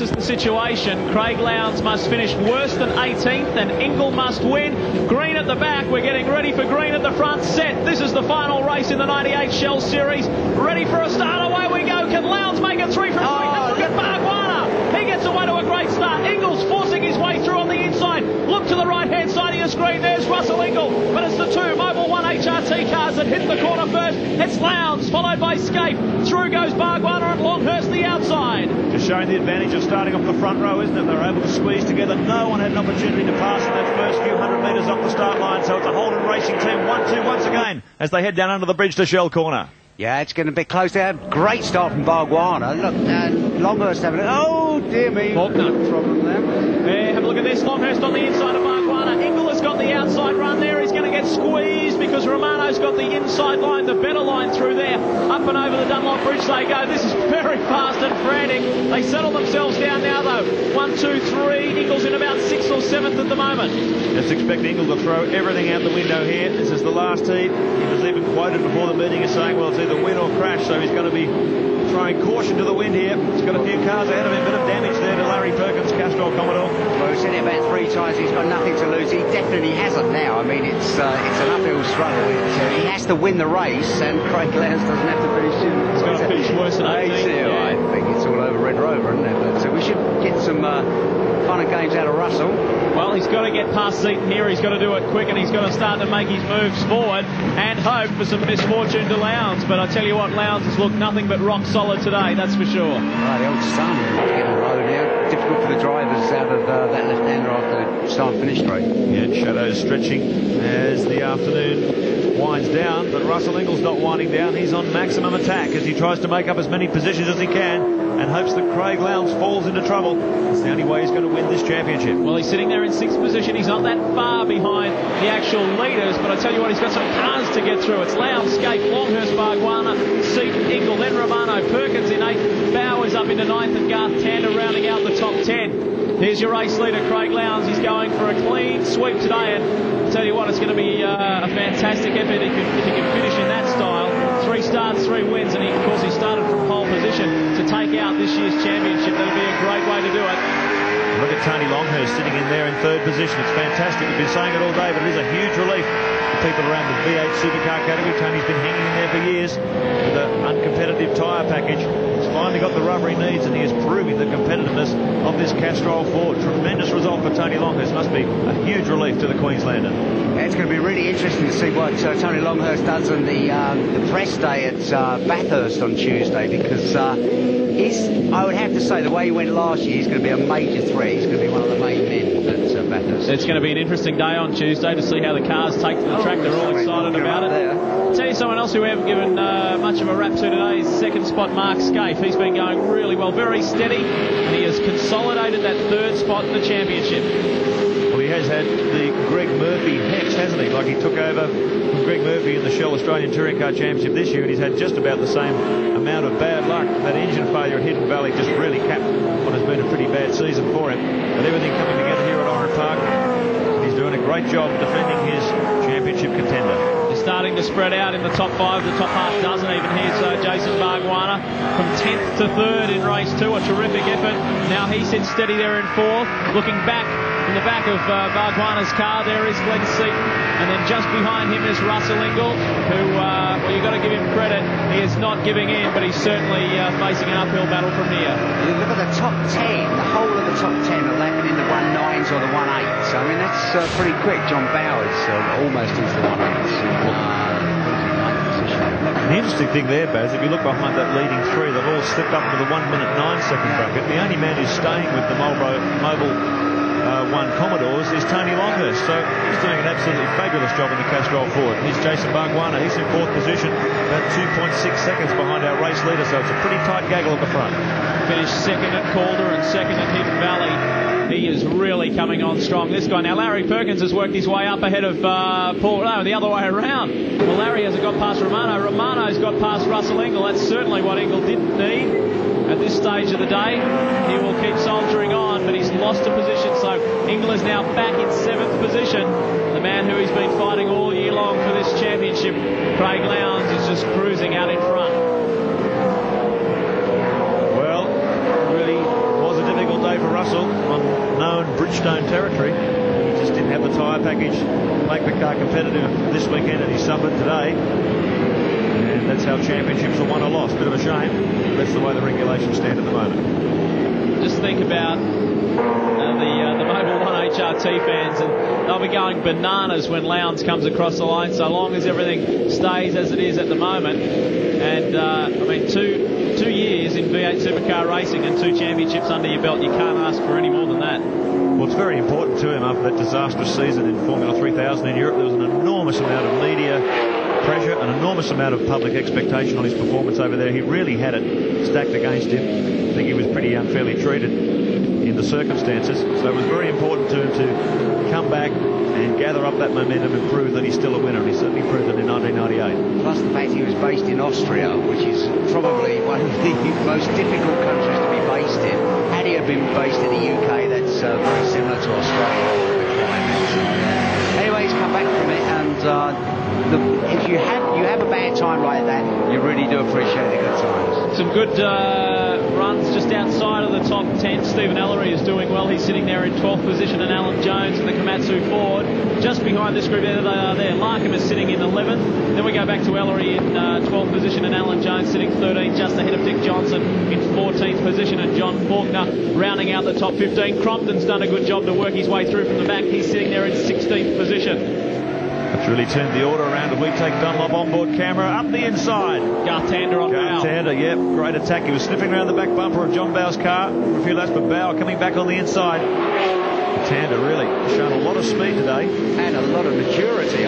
This is the situation. Craig Lowndes must finish worse than 18th and Ingle must win. Green at the back. We're getting ready for Green at the front. Set. This is the final race in the 98 Shell Series. Ready for a start. Away we go. Can Lowndes make it 3 from 3? Have a look at Bargwanna. He gets away to a great start. Ingle's forcing his way through on the inside. Look to the right-hand side of your screen. There's Russell Ingle. But it's the two Mobil 1 HRT cars that hit the corner first. It's Lowndes, followed by Scape. Through goes Bargwanna and Longhurst the outside. Just showing the advantage of starting off the front row, isn't it? They were able to squeeze together. No one had an opportunity to pass in that first few hundred metres off the start line. So it's a Holden Racing Team 1-2 once again as they head down under the bridge to Shell Corner. Yeah, it's going to be close there. Great start from Bargwanna. Look, Longhurst having it. Oh, dear me. Faulkner. Problem there. Have a look at this. Longhurst on the inside of Bargwanna. Ingle has got the outside run there. He's going to get squeezed because Romano's got the inside line, the better line through there. Up and over the Dunlop Bridge they go. This is very fast and frantic. They settle themselves down now, though. 1, 2, 3. Ingle's in about 6th or 7th at the moment. Just expect Ingle to throw everything out the window here. This is the last heat. He was even quoted before the meeting as saying, well, it's either win or crash, so he's going to be throwing caution to the wind here. He's got a few cars ahead of him. Bit of damage there to Larry Perkins, Castrol Commodore. Well, we've said it about 3 times. He's got nothing to lose. He definitely hasn't now. I mean, it's an uphill struggle. He has to win the race, and Craig Lowndes doesn't have to finish in. He's got to finish worse than 18th. Yeah. I think it's all over Red Rover, isn't it? But we should get some fun and games out of Russell. Well, he's got to get past Seaton here. He's got to do it quick, and he's got to start to make his moves forward and hope for some misfortune to Lowndes. But I tell you what, Lowndes has looked nothing but rock solid today, that's for sure. Right, the old sun getting low now. Difficult for the drivers out of that left-hander after the start-finish straight. Yeah, shadows stretching as the afternoon winds down, but Russell Ingle's not winding down. He's on maximum attack as he tries to make up as many positions as he can and hopes that Craig Lowndes falls into trouble. It's the only way he's going to win this championship. Well, he's sitting there in 6th position. He's not that far behind the actual leaders, but I tell you what, he's got some cars to get through. It's Lowndes, Scape, Longhurst, Bargwanna, Seaton, Ingle, then Romano, Perkins in 8th, Bowers up into 9th, and Garth Tander rounding out the top 10. Here's your race leader, Craig Lowndes. He's going for a clean sweep today, and I tell you what, it's going to be a fantastic effort if he can finish in that style. 3 starts, 3 wins, and of course he started from pole position to take out this year's championship. That'll be a great way to do it. Look at Tony Longhurst sitting in there in 3rd position. It's fantastic. We've been saying it all day, but it is a huge relief for people around the V8 supercar category. Tony's been hanging in there for years with an uncompetitive tyre package. He's finally got the rubber he needs, and he is proving the competitiveness of this Castrol Ford. Tremendous result for Tony Longhurst. Must be a huge relief to the Queenslander. Yeah, it's going to be really interesting to see what Tony Longhurst does on the press day at Bathurst on Tuesday, because I would have to say the way he went last year, he's going to be a major threat. He's going to be one of the main men at Bathurst. It's going to be an interesting day on Tuesday to see how the cars take to the track. They're all excited about it. I'll tell you someone else who we haven't given much of a rap to today is 2nd spot Mark Scafe. He's been going really well, very steady, and he has consolidated that 3rd spot in the championship. Well, he has had the Greg Murphy hex, hasn't he? Like he took over from Greg Murphy in the Shell Australian Touring Car Championship this year, and he's had just about the same amount of bad luck. That engine failure at Hidden Valley just really capped what has been a pretty bad season for him. But everything coming together here at Oran Park, he's doing a great job defending his championship contender. They're starting to spread out in the top 5, the top half dozen even. Here's Jason Bargwanna from 10th to 3rd in race 2, a terrific effort. Now he sits steady there in 4th, looking back in the back of Bargwanna's car. There is Glenn Seaton, and then just behind him is Russell Ingle, who, well, you've got to give him credit. He is not giving in, but he's certainly facing an uphill battle from here. You look at the top 10, the whole of the top 10 are lapping in the 1.9s or the 1.8s. I mean, that's pretty quick. John Bowers almost into the 1.8s. The interesting thing there, Baz, if you look behind that leading 3, they've all slipped up into the 1 minute 9 second bracket. The only man who's staying with the Mobil 1 Commodores is Tony Longhurst. So he's doing an absolutely fabulous job in the Castrol Ford. Here's Jason Bargwanna. He's in 4th position, about 2.6 seconds behind our race leader, so it's a pretty tight gaggle at the front. Finished 2nd at Calder and 2nd at Hidden Valley. He is really coming on strong, this guy. Now, Larry Perkins has worked his way up ahead of Paul. No, the other way around. Well, Larry hasn't got past Romano. Romano's got past Russell Ingle. That's certainly what Ingle didn't need at this stage of the day. He will keep soldiering on, but he's lost a position. So Ingle is now back in 7th position. The man who he's been fighting all year long for this championship, Craig Lowndes, is just cruising out in front. Well, really was a difficult Russell on known Bridgestone territory. He just didn't have the tyre package to make the car competitive this weekend, and he suffered today. And that's how championships are won or lost. Bit of a shame. That's the way the regulations stand at the moment. Just think about the Mobil 1 HRT fans, and they'll be going bananas when Lowndes comes across the line, so long as everything stays as it is at the moment. And I mean, two years in V8 supercar racing and 2 championships under your belt, you can't ask for any more than that. Well, it's very important to him after that disastrous season in Formula 3000 in Europe. There was an enormous amount of media pressure, an enormous amount of public expectation on his performance over there. He really had it stacked against him. I think he was pretty unfairly treated in the circumstances. So it was very important to him to come back and gather up that momentum and prove that he's still a winner. And he certainly proved it in 1998. Plus the fact he was based in Austria, which is probably one of the most difficult countries to be based in. Had he have been based in the UK, that's very similar to Australia. Anyway, he's come back from it, and if you have a bad time like that, you really do appreciate the good times. Some good runs just outside of the top 10. Stephen Ellery is doing well. He's sitting there in 12th position, and Alan Jones in the Komatsu Ford. Just behind this group, there they are there. Larkham is sitting in 11th. Then we go back to Ellery in 12th position, and Alan Jones sitting 13th, just ahead of Dick Johnson in 14th position, and John Faulkner rounding out the top 15. Crompton's done a good job to work his way through from the back. He's sitting there in 16th position. That's really turned the order around. If we take Dunlop onboard camera up the inside. Garth Tander on Bow. Garth Tander, yep, great attack. He was sniffing around the back bumper of John Bow's car for a few laps, but Bow coming back on the inside. Tander really shown a lot of speed today. And a lot of maturity.